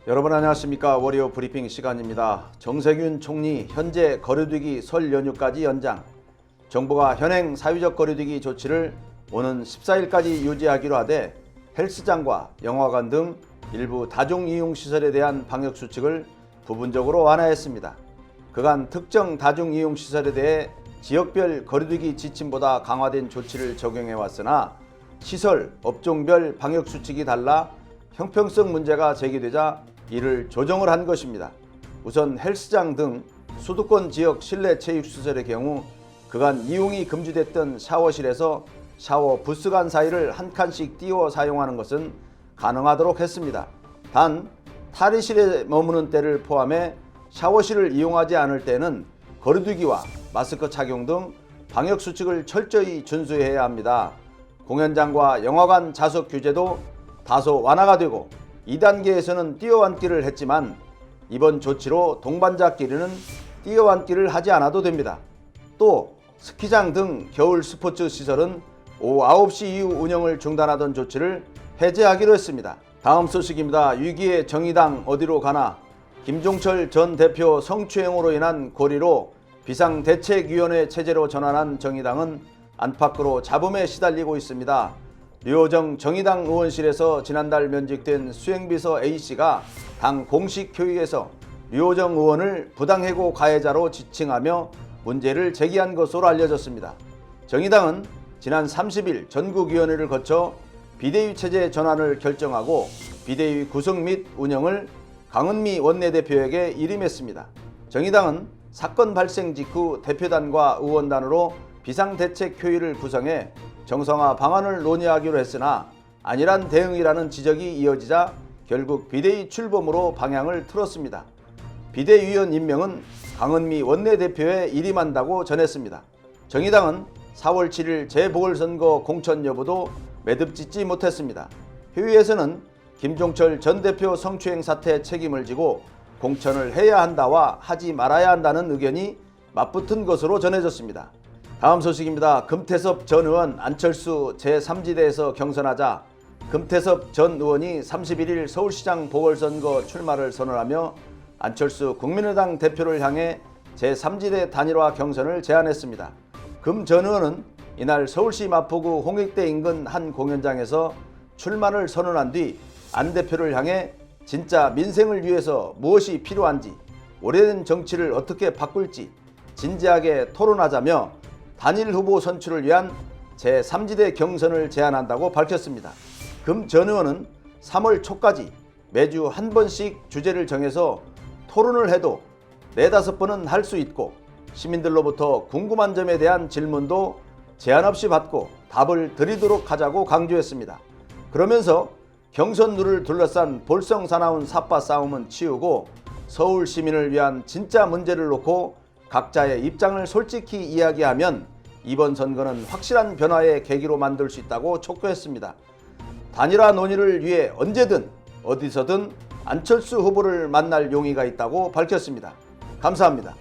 여러분 안녕하십니까. 월요 브리핑 시간입니다. 정세균 총리 현재 거리두기 설 연휴까지 연장, 정부가 현행 사회적 거리두기 조치를 오는 14일까지 유지하기로 하되 헬스장과 영화관 등 일부 다중이용시설에 대한 방역수칙을 부분적으로 완화했습니다. 그간 특정 다중이용시설에 대해 지역별 거리두기 지침보다 강화된 조치를 적용해왔으나 시설, 업종별 방역수칙이 달라 형평성 문제가 제기되자 이를 조정을 한 것입니다. 우선 헬스장 등 수도권 지역 실내 체육시설의 경우 그간 이용이 금지됐던 샤워실에서 샤워 부스간 사이를 한 칸씩 띄워 사용하는 것은 가능하도록 했습니다. 단 탈의실에 머무는 때를 포함해 샤워실을 이용하지 않을 때는 거리두기와 마스크 착용 등 방역수칙을 철저히 준수해야 합니다. 공연장과 영화관 좌석 규제도 다소 완화가 되고 2단계에서는 뛰어앉기를 했지만 이번 조치로 동반자끼리는 뛰어앉기를 하지 않아도 됩니다. 또 스키장 등 겨울 스포츠 시설은 오후 9시 이후 운영을 중단하던 조치를 해제하기로 했습니다. 다음 소식입니다. 위기의 정의당 어디로 가나? 김종철 전 대표 성추행으로 인한 고리로 비상대책위원회 체제로 전환한 정의당은 안팎으로 잡음에 시달리고 있습니다. 류호정 정의당 의원실에서 지난달 면직된 수행비서 A씨가 당 공식 회의에서 류호정 의원을 부당해고 가해자로 지칭하며 문제를 제기한 것으로 알려졌습니다. 정의당은 지난 30일 전국위원회를 거쳐 비대위 체제 전환을 결정하고 비대위 구성 및 운영을 강은미 원내대표에게 일임했습니다. 정의당은 사건 발생 직후 대표단과 의원단으로 비상대책회의를 구성해 정상화 방안을 논의하기로 했으나 안일한 대응이라는 지적이 이어지자 결국 비대위 출범으로 방향을 틀었습니다. 비대위원 임명은 강은미 원내대표에 일임한다고 전했습니다. 정의당은 4월 7일 재보궐선거 공천 여부도 매듭짓지 못했습니다. 회의에서는 김종철 전 대표 성추행 사태 책임을 지고 공천을 해야 한다와 하지 말아야 한다는 의견이 맞붙은 것으로 전해졌습니다. 다음 소식입니다. 금태섭 전 의원 안철수 제3지대에서 경선하자 금태섭 전 의원이 31일 서울시장 보궐선거 출마를 선언하며 안철수 국민의당 대표를 향해 제3지대 단일화 경선을 제안했습니다. 금 전 의원은 이날 서울시 마포구 홍익대 인근 한 공연장에서 출마를 선언한 뒤 안 대표를 향해 진짜 민생을 위해서 무엇이 필요한지, 오래된 정치를 어떻게 바꿀지 진지하게 토론하자며 단일 후보 선출을 위한 제3지대 경선을 제안한다고 밝혔습니다. 금 전 의원은 3월 초까지 매주 한 번씩 주제를 정해서 토론을 해도 4-5번은 할 수 있고 시민들로부터 궁금한 점에 대한 질문도 제한 없이 받고 답을 드리도록 하자고 강조했습니다. 그러면서 경선 룰을 둘러싼 볼썽사나운 삽바 싸움은 치우고 서울 시민을 위한 진짜 문제를 놓고 각자의 입장을 솔직히 이야기하면 이번 선거는 확실한 변화의 계기로 만들 수 있다고 촉구했습니다. 단일화 논의를 위해 언제든 어디서든 안철수 후보를 만날 용의가 있다고 밝혔습니다. 감사합니다.